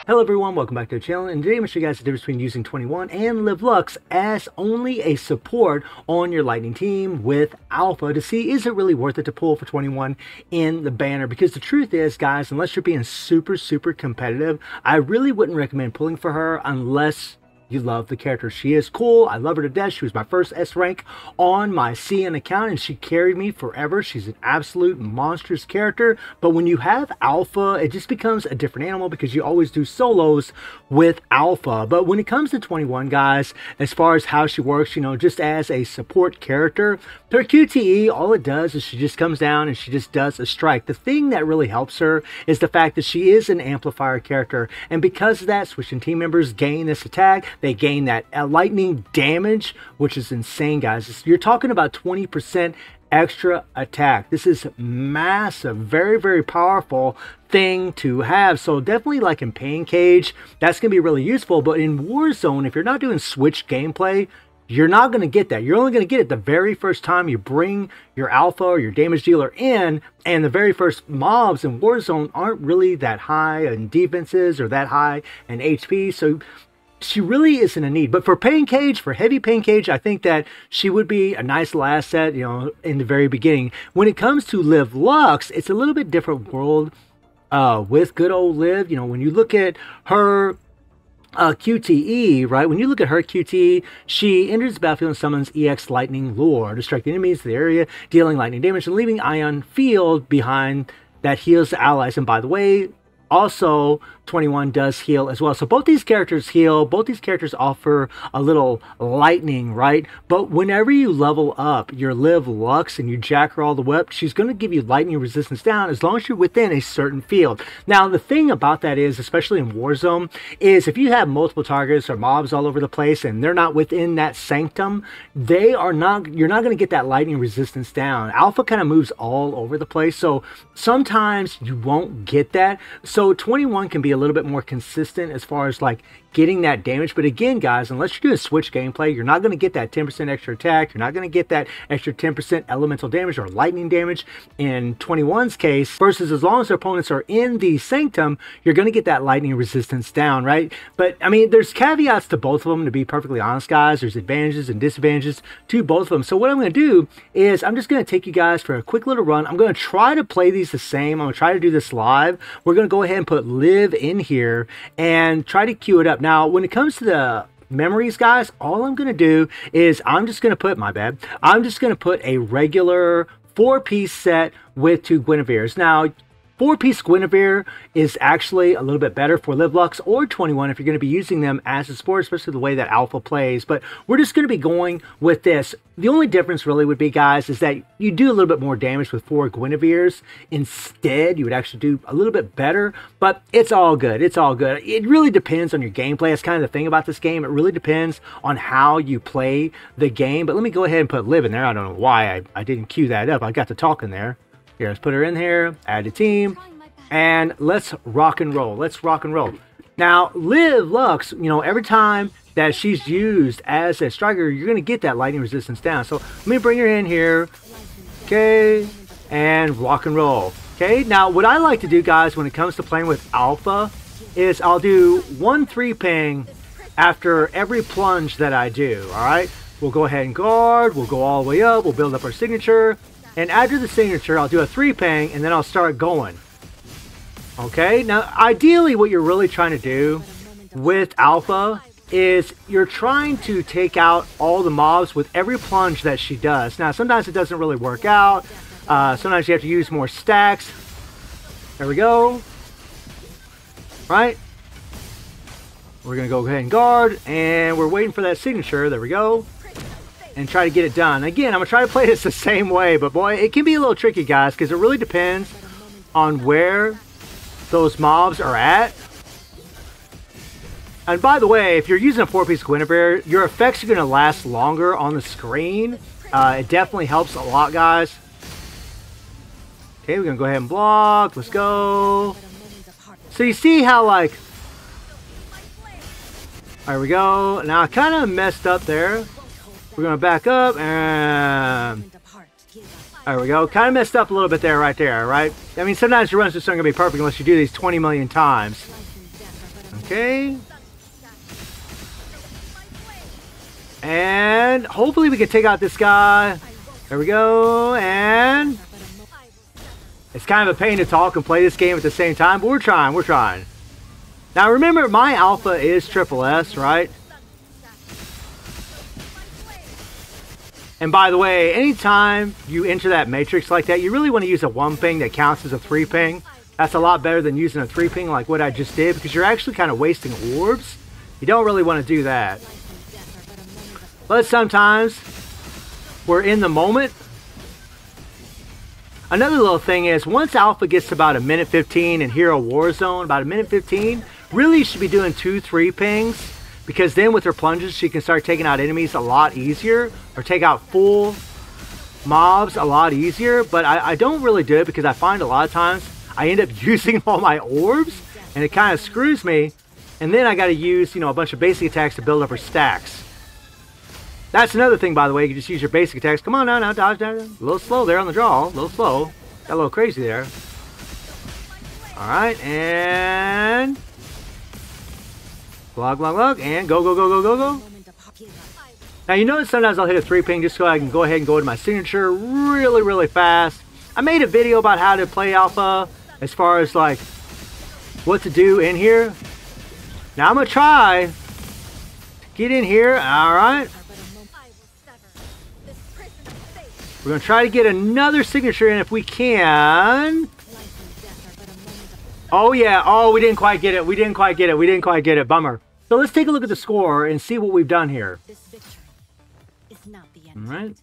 Hello everyone, welcome back to the channel, and today I'm going to show you guys the difference between using 21 and Liv Lux as only a support on your Lightning team with Alpha to see is it really worth it to pull for 21 in the banner. Because the truth is, guys, unless you're being super competitive, I really wouldn't recommend pulling for her unless you love the character. She is cool. I love her to death. She was my first S rank on my CN account and she carried me forever. She's an absolute monstrous character. But when you have Alpha, it just becomes a different animal because you always do solos with Alpha. But when it comes to 21, guys, as far as how she works, you know, just as a support character, her QTE, all it does is she just comes down and she just does a strike. The thing that really helps her is the fact that she is an amplifier character. And because of that, switching team members gain this attack. They gain that lightning damage, which is insane, guys. You're talking about 20% extra attack. This is massive, very powerful thing to have. So definitely, like in Pain Cage, that's going to be really useful. But in Warzone, if you're not doing switch gameplay, you're not going to get that. You're only going to get it the very first time you bring your Alpha or your damage dealer in, and the very first mobs in Warzone aren't really that high in defenses or that high in HP. So she really isn't a need. But for Pain Cage, for heavy Pain Cage, I think that she would be a nice little asset, you know, in the very beginning. When it comes to Liv Lux, it's a little bit different world with good old Liv. You know, when you look at her QTE, right? When you look at her QTE, she enters the battlefield and summons EX Lightning Lure, distracting enemies to the area, dealing lightning damage, and leaving Ion Field behind that heals the allies. And by the way, also 21 does heal as well. So both these characters heal, both these characters offer a little lightning, right? But whenever you level up your Liv Lux and you jack her all the way up, she's going to give you lightning resistance down as long as you're within a certain field. Now the thing about that is, especially in Warzone, is if you have multiple targets or mobs all over the place and they're not within that sanctum, you're not going to get that lightning resistance down. Alpha kind of moves all over the place, so sometimes you won't get that. So 21 can be a little bit more consistent as far as like getting that damage. But again, guys, unless you're doing switch gameplay, you're not going to get that 10% extra attack. You're not going to get that extra 10% elemental damage or lightning damage in 21's case, versus as long as their opponents are in the sanctum, you're going to get that lightning resistance down, right? But I mean, there's caveats to both of them, to be perfectly honest, guys. There's advantages and disadvantages to both of them. So what I'm going to do is I'm just going to take you guys for a quick little run. I'm going to try to play these the same. I'm going to try to do this live. We're going to go ahead and put Liv in here and try to queue it up. Now, when it comes to the memories, guys, all I'm going to do is I'm just going to put, I'm just going to put a regular 4-piece set with 2 Guinevere's. Now, 4-piece Guinevere is actually a little bit better for Liv Lux or 21 if you're going to be using them as a support, especially the way that Alpha plays. But we're just going to be going with this. The only difference really would be, guys, is that you do a little bit more damage with 4 Guinevere's. Instead, you would actually do a little bit better, but it's all good. It's all good. It really depends on your gameplay. That's kind of the thing about this game. It really depends on how you play the game. But let me go ahead and put Liv in there. I don't know why I didn't queue that up. I got to talking there. Here, let's put her in here, add a team, and let's rock and roll. Let's rock and roll. Now, Liv Lux, you know, every time that she's used as a striker, you're going to get that lightning resistance down. So let me bring her in here, okay, and rock and roll. Okay, now what I like to do, guys, when it comes to playing with Alpha is I'll do 1 3-ping after every plunge that I do, all right? We'll go ahead and guard, we'll go all the way up, we'll build up our signature, and after the signature, I'll do a 3-ping, and then I'll start going. Okay, now ideally what you're really trying to do with Alpha is you're trying to take out all the mobs with every plunge that she does. Now, sometimes it doesn't really work out. Sometimes you have to use more stacks. There we go. Right? We're going to go ahead and guard, and we're waiting for that signature. There we go. And try to get it done. Again, I'm going to try to play this the same way, but boy, it can be a little tricky, guys, because it really depends on where those mobs are at. And by the way, if you're using a 4-piece Guinevere, your effects are going to last longer on the screen. It definitely helps a lot, guys. Okay, we're going to go ahead and block. Let's go. So you see how, like, there we go. Now I kind of messed up there. We're going to back up, and there we go. Kind of messed up a little bit there, right there, right? I mean, sometimes your runs just aren't going to be perfect unless you do these 20 million times. Okay. And hopefully we can take out this guy. There we go. And it's kind of a pain to talk and play this game at the same time, but we're trying. We're trying. Now remember, my alpha is triple S, right? And by the way, anytime you enter that matrix like that, you really want to use a 1 ping that counts as a 3 ping. That's a lot better than using a 3 ping like what I just did, because you're actually kind of wasting orbs. You don't really want to do that. But sometimes we're in the moment. Another little thing is, once Alpha gets to about 1:15 in Hero Warzone, about 1:15, really you should be doing 2-3 pings, because then with her plunges she can start taking out enemies a lot easier, or take out full mobs a lot easier. But I don't really do it because I find a lot of times I end up using all my orbs and it kind of screws me, and then I got to use, you know, a bunch of basic attacks to build up her stacks. That's another thing, by the way. You can just use your basic attacks. Come on now, dodge down. A little slow there on the draw. A little slow. Got a little crazy there. Alright, and log, and go. Now you notice sometimes I'll hit a 3 ping just so I can go ahead and go into my signature really fast. I made a video about how to play Alpha as far as like what to do in here. Now I'm going to try to get in here. Alright. We're going to try to get another signature in if we can. Oh yeah, oh we didn't quite get it. Bummer. So let's take a look at the score and see what we've done here. Alright.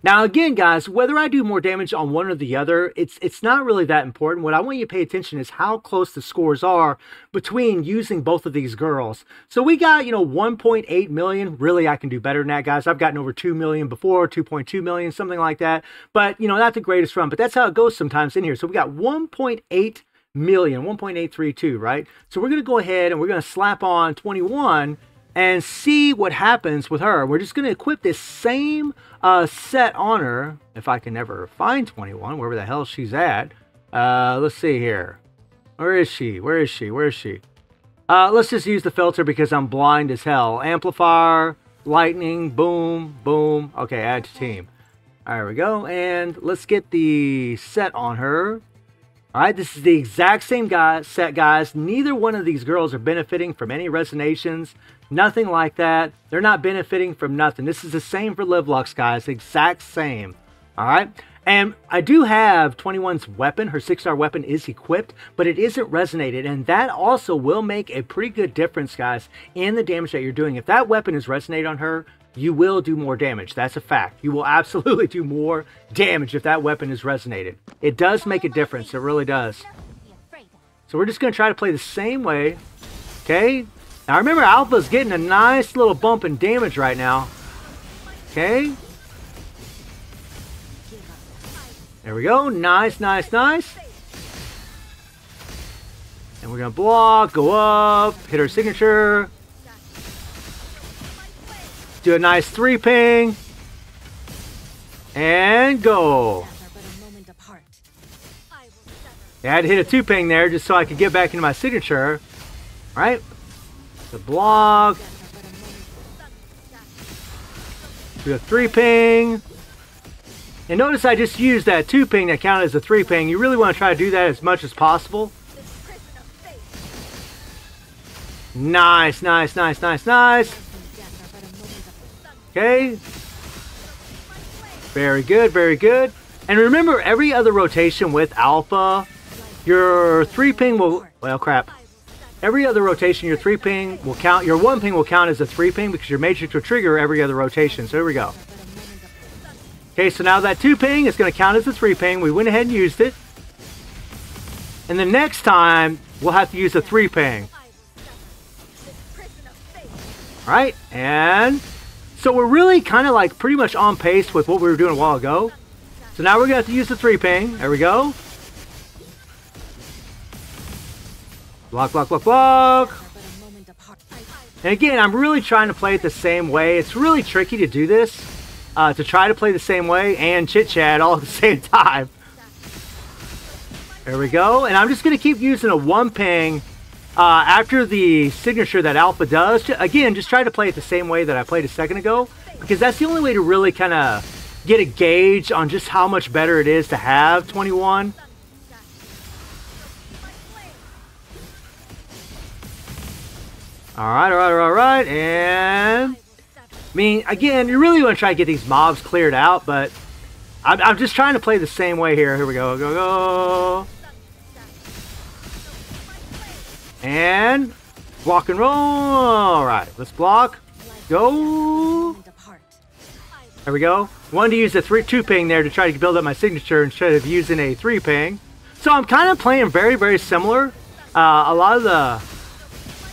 Now again, guys, whether I do more damage on one or the other, it's not really that important. What I want you to pay attention is how close the scores are between using both of these girls. So we got, you know, 1.8 million. Really, I can do better than that, guys. I've gotten over 2 million before, 2.2 million, something like that. But, you know, not the greatest run, but that's how it goes sometimes in here. So we got 1.8 million, 1.832, right? So we're going to go ahead and we're going to slap on 21 and see what happens with her. We're just going to equip this same set on her. If I can ever find 21, wherever the hell she's at. Let's see here. Where is she? Let's just use the filter because I'm blind as hell. Amplifier, lightning, boom, boom. Okay, add to team. There we go. And let's get the set on her. Alright, this is the exact same set, guys. Neither one of these girls are benefiting from any resonations. Nothing like that. They're not benefiting from nothing. This is the same for Liv Lux, guys. Exact same. Alright? And I do have 21's weapon. Her 6-star weapon is equipped, but it isn't resonated. And that also will make a pretty good difference, guys, in the damage that you're doing. If that weapon is resonated on her, you will do more damage. That's a fact. You will absolutely do more damage if that weapon is resonated. It does make a difference. It really does. So we're just going to try to play the same way. Okay? Now remember, Alpha's getting a nice little bump in damage right now. Okay? There we go. Nice. And we're going to block, go up, hit her signature. Do a nice 3 ping. And go. Yeah, I had to hit a 2 ping there just so I could get back into my signature. Alright. The block. Do a 3 ping. And notice I just used that 2 ping that counted as a 3 ping. You really want to try to do that as much as possible. Nice. Okay. Very good. And remember, every other rotation with Alpha, your 3 ping will... Well, crap. Every other rotation, your 3 ping will count... Your 1 ping will count as a 3 ping because your matrix will trigger every other rotation. So here we go. Okay, so now that 2 ping is going to count as a 3 ping. We went ahead and used it. And the next time, we'll have to use a 3 ping. Alright, and... So we're really kind of like pretty much on pace with what we were doing a while ago. So now we're going to have to use the 3 ping. There we go. Block. And again, I'm really trying to play it the same way. It's really tricky to do this. To try to play the same way and chit-chat all at the same time. There we go. And I'm just going to keep using a 1 ping after the signature that Alpha does, again, just try to play it the same way that I played a second ago, because that's the only way to really kind of get a gauge on just how much better it is to have 21. Alright, and... I mean, again, you really want to try to get these mobs cleared out, but I'm just trying to play the same way here. Here we go, go. And block and roll. Alright, let's block. Go. There we go. Wanted to use a 2 ping there to try to build up my signature instead of using a 3 ping. So I'm kind of playing very, very similar. A lot of the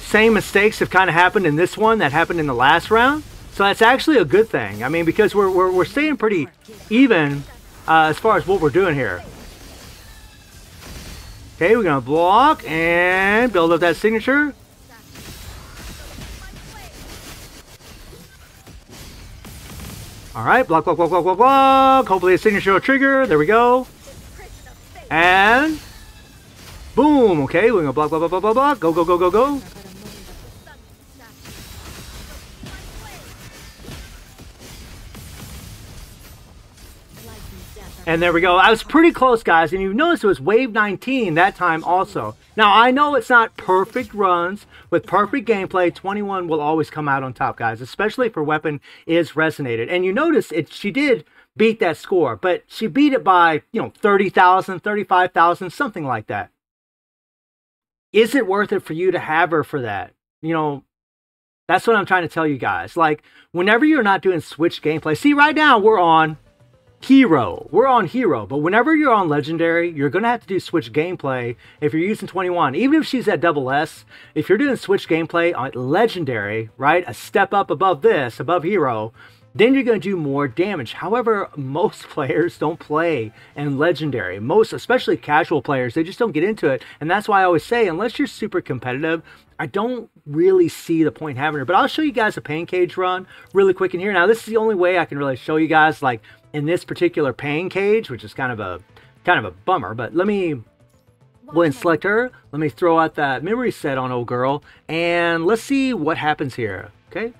same mistakes have kind of happened in this one that happened in the last round. So that's actually a good thing. I mean, because we're staying pretty even as far as what we're doing here. Okay, we're going to block and build up that signature. Alright, block. Hopefully a signature will trigger. There we go. And boom. Okay, we're going to block. Go. And there we go. I was pretty close, guys. And you notice it was wave 19 that time also. Now, I know it's not perfect runs. With perfect gameplay, 21 will always come out on top, guys. Especially if her weapon is resonated. And you notice she did beat that score. But she beat it by, 30,000, 35,000, something like that. Is it worth it for you to have her for that? That's what I'm trying to tell you guys. Like, whenever you're not doing Switch gameplay. See, right now, we're on Hero. We're on Hero, but whenever you're on Legendary, you're going to have to do Switch gameplay if you're using 21. Even if she's at double S, if you're doing Switch gameplay on Legendary, right, a step up above this, above Hero, then you're going to do more damage. However, most players don't play in Legendary. Most, especially casual players, they just don't get into it. And that's why I always say, unless you're super competitive, I don't really see the point in having her. But I'll show you guys a pain cage run really quick in here. Now, this is the only way I can really show you guys, like, in this particular pain cage, which is kind of a bummer, but let me go ahead and select her. Let me throw out that memory set on old girl, and let's see what happens here. Okay,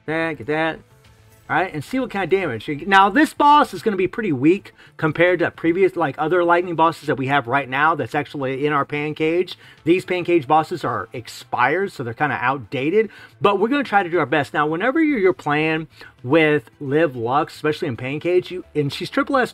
get that. All right, and see what kind of damage. Now, this boss is going to be pretty weak compared to previous, like other lightning bosses that we have right now that's actually in our pain cage. These pain cage bosses are expired, so they're kind of outdated, but we're going to try to do our best. Now, whenever you're playing with Liv Lux, especially in pain cage, and she's triple S+,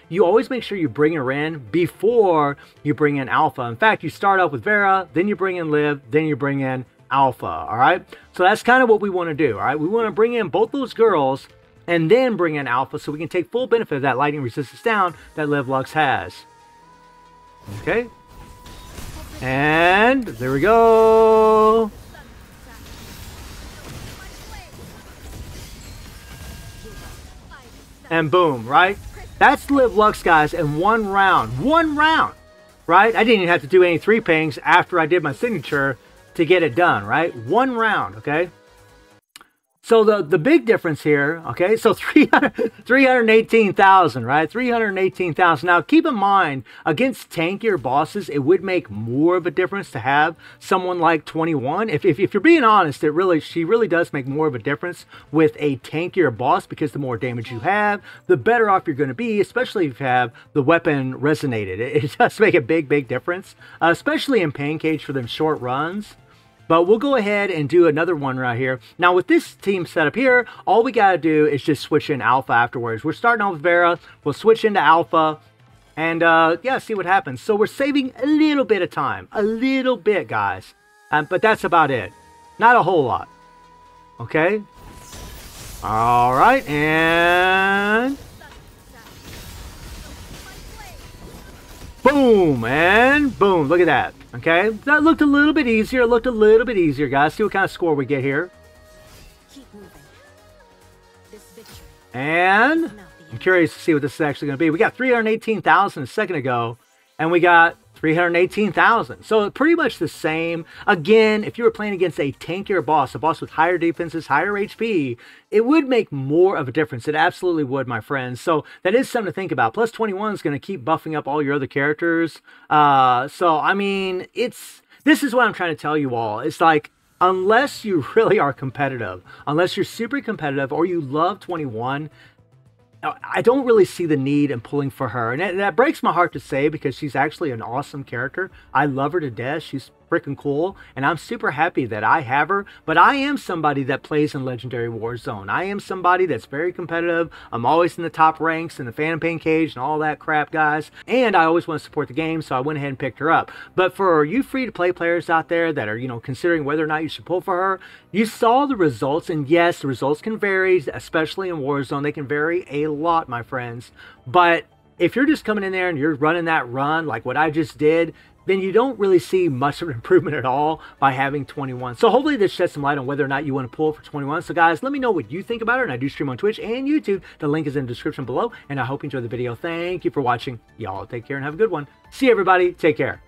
you always make sure you bring her in before you bring in Alpha. In fact, you start off with Vera, then you bring in Liv, then you bring in Alpha. All right, so that's kind of what we want to do. All right, we want to bring in both those girls and then bring in Alpha so we can take full benefit of that lightning resistance down that Liv Lux has. Okay, and there we go. And boom, right? That's Liv Lux, guys, in one round, right? I didn't even have to do any 3 pings after I did my signature to get it done, right? One round, okay? So the big difference here, okay? So 318,000, right? 318,000. Now, keep in mind, against tankier bosses, it would make more of a difference to have someone like 21. If you're being honest, she really does make more of a difference with a tankier boss, because the more damage you have, the better off you're going to be, especially if you have the weapon resonated. It does make a big difference, especially in pain cage for them short runs. But we'll go ahead and do another one right here. Now, with this team setup here, all we got to do is just switch in Alpha afterwards. We're starting off with Vera. We'll switch into Alpha. And, yeah, see what happens. So we're saving a little bit of time. A little bit, guys. But that's about it. Not a whole lot. Okay? All right. And boom. And boom. Look at that. Okay, that looked a little bit easier. Guys. See what kind of score we get here. Keep moving. This victory. And I'm curious to see what this is actually going to be. We got 318,000 a second ago, and we got 318,000. So pretty much the same. Again, if you were playing against a tankier boss, a boss with higher defenses, higher HP, it would make more of a difference. It absolutely would, my friends. So that is something to think about. Plus 21 is going to keep buffing up all your other characters. So, I mean, This is what I'm trying to tell you all. It's like, unless you really are competitive, unless you're super competitive or you love 21, I don't really see the need in pulling for her. And that breaks my heart to say, because she's actually an awesome character. I love her to death. She's freaking cool. And I'm super happy that I have her. But I am somebody that plays in Legendary Warzone. I am somebody that's very competitive. I'm always in the top ranks in the Phantom Pain Cage and all that crap, guys. And I always want to support the game, so I went ahead and picked her up. But for you free-to-play players out there that are, you know, considering whether or not you should pull for her, you saw the results. And yes, the results can vary, especially in Warzone. They can vary a lot, my friends. But if you're just coming in there and you're running that run like what I just did, then you don't really see much of an improvement at all by having 21. So hopefully this sheds some light on whether or not you want to pull for 21. So guys, let me know what you think about it. And I do stream on Twitch and YouTube. The link is in the description below. And I hope you enjoyed the video. Thank you for watching. Y'all take care and have a good one. See you, everybody. Take care.